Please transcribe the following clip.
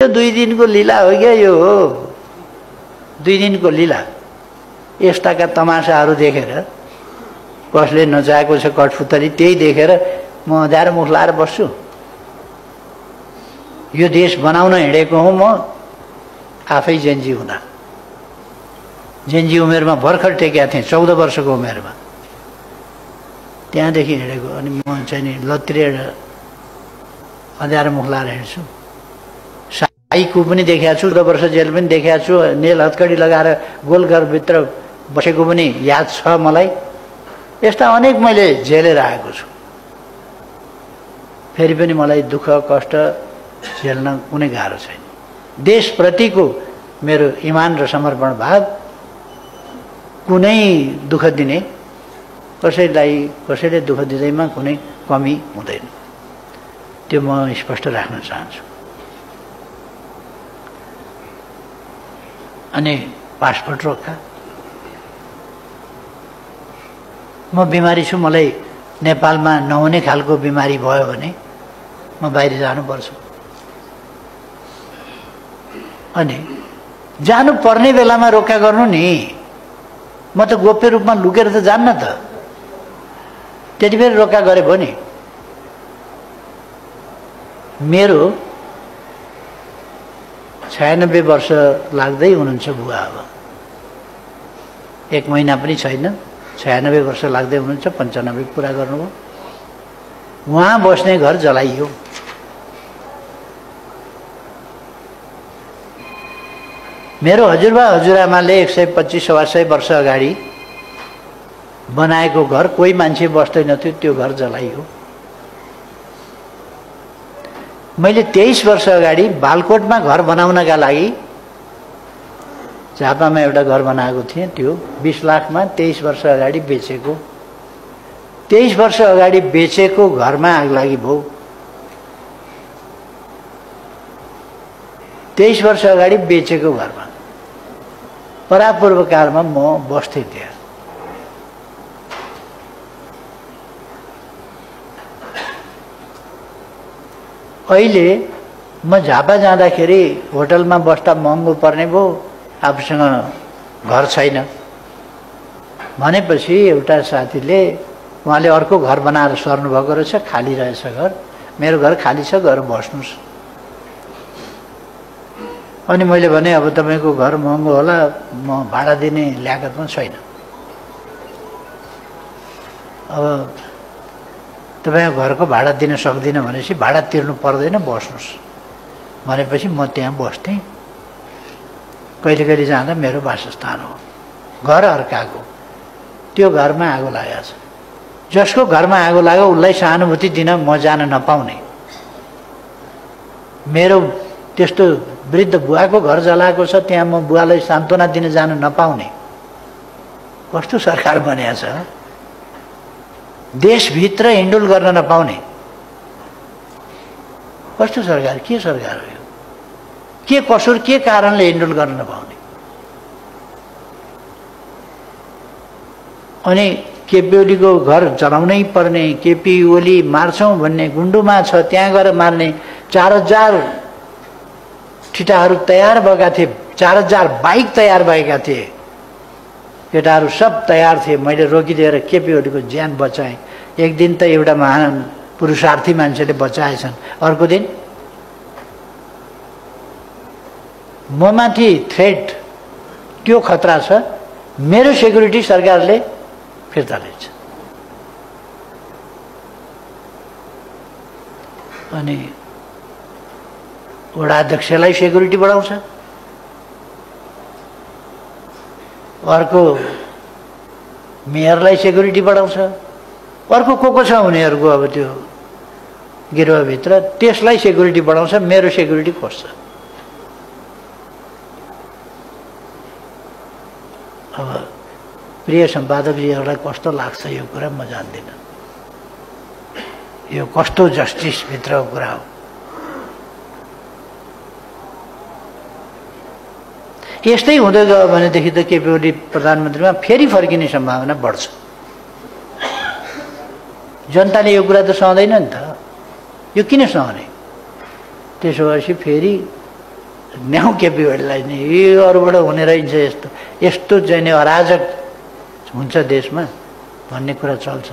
यो 2 दिनको लीला हो क्या यो, 2 दिनको लीला। यस्ताका तमासाहरू देखेर कसले नचाहेको छ कठपुतली, त्यही देखेर म अँध्यारो मुख लाएर बस्छु। यो देश बनाउन हिँडेको हुँ म आफै जेन्जी हुँदा। जेन्जी उमेरमा भर्खर टेकेका थिएँ, 14 वर्षको उमेरमा, त्यहाँदेखि हिँडेको। अनि म चाहिँ नि लत्रिएर अँध्यारो मुख लाएर हिँड्छु। साईको पनि देखेको छु, 14 वर्ष जेल पनि देखेको छु, नेल हत्कडी लगाएर गोलघरभित्र बसेको पनि याद छ मलाई। यस्ता अनेक मैले झेलेर आएको छु। फेरि पनि मलाई दुःख कष्ट झेल्न कुनै गाह्रो छैन। देशप्रतिको मेरो इमान र समर्पण भाव कुनै दुःख दिने, कसैले दुःख दिँदैमा कुनै कमी हुँदैन। त्यो म स्पष्ट राख्न चाहन्छु। अनि पासपोर्ट रोक्का, म बिमारी छु, मलाई नेपालमा नहुने खालको बिमारी भयो भने म बाहिर जानुपर्छ। अनि जानु पर्ने बेलामा रोक्का गर्नु नि। म त गोप्य रूपमा लुकेर त जान्न त, त्यति बेला रोक्का गरे भयो नि। मेरो 96 वर्ष लाग्दै हुनुहुन्छ बुवा। अब 1 महिना पनि छैन, 96 वर्ष लाग्दै हुनुहुन्छ, 95 पुरा गर्नुभयो। उहाँ बस्ने घर जलाइयो। मेरो हजुरबा हजुरआमाले 125-125 वर्ष अगाडि बनाएको घर कोही मान्छे बस्दैन थियो, त्यो घर जलाइयो। मैले 23 वर्ष अगाडि बालकोटमा घर बनाउनका लागि झापामा एउटा घर बनाएको थिएँ। त्यो 20 लाखमा 23 वर्ष अगाडि बेचेको। 23 वर्ष अगाडि बेचेको घरमा आगलागी भयो। 23 वर्ष अगाडि बेचेको घरमा परापूर्वकालमा म बस्थेँ त्यहाँ। अहिले म झापा जाँदाखेरि होटलमा बस्दा महँगो पर्ने भयो, आफूसँग घर छैन भनेपछि एउटा साथीले, उहाँले अर्को घर बनाएर सर्नुभएको रहेछ, खाली रहेछ घर, मेरो घर खाली छ, गएर बस्नुहोस्। अनि मैले भने अब तपाईँको घर महँगो होला, म भाडा दिने ल्याकत पनि छैन, अब तपाईँको घरको भाडा दिन सक्दिनँ भनेपछि भाडा तिर्नु पर्दैन, बस्नुहोस् भनेपछि म त्यहाँ बस्थेँ। कहिले कहिले जाँदा मेरो वासस्थान हो। घर अर्काको, त्यो घरमा आगो लागेको छ। जसको घरमा आगो लाग्यो उसलाई सहानुभूति दिन म जान नपाउने, मेरो त्यस्तो वृद्ध बुवाको घर जलाएको छ, त्यहाँ म बुवालाई सान्त्वना दिन जान नपाउने, कस्तो सरकार बनिएको छ। देशभित्र हिन्डुल गर्न नपाउने कस्तो सरकार, के सरकार हो यो? के कसुर, के कारणले हिन्डुल गर्न नपाउने? अनि केपी ओलीको घर जलाउनै पर्ने, केपी ओली मार्छौँ भन्ने गुन्डुमा छ, त्यहाँ गएर मार्ने 4000 ठिटाहरू तयार भएका थिए, 4000 बाइक तयार भएका थिए, केटाहरू सब तयार थिए। मैले रोकिदिएर केपी ओलीको ज्यान बचाएँ। एक दिन त एउटा महान पुरुषार्थी मान्छेले बचाएछन्, अर्को दिन ममाथि थ्रेट त्यो खतरा छ, मेरो सेक्युरिटी सरकारले फिर्ता लिन्छ। अनि वडा अध्यक्षलाई सेक्युरिटी बढाउँछ, अर्को मेयरलाई सेक्युरिटी बढाउँछ, अर्को को छ उनीहरूको अब त्यो गिरोहभित्र, त्यसलाई सेक्युरिटी बढाउँछ, मेरो सेक्युरिटी खोज्छ। अब प्रिय सम्पादकजीहरूलाई कस्तो लाग्छ यो कुरा म जान्दिनँ। यो कस्तो जस्टिसभित्रको कुरा हो। यस्तै हुँदै गयो भनेदेखि त केपी ओली प्रधानमन्त्रीमा फेरि फर्किने सम्भावना बढ्छ। जनताले यो कुरा त सहँदैन नि त, यो किन सहने? त्यसो भएपछि फेरि न्याउ केपी ओलीलाई नि यो अरूबाट हुने रहेछ यस्तो यस्तो चाहिँ नि अराजक हुन्छ देशमा भन्ने कुरा चल्छ।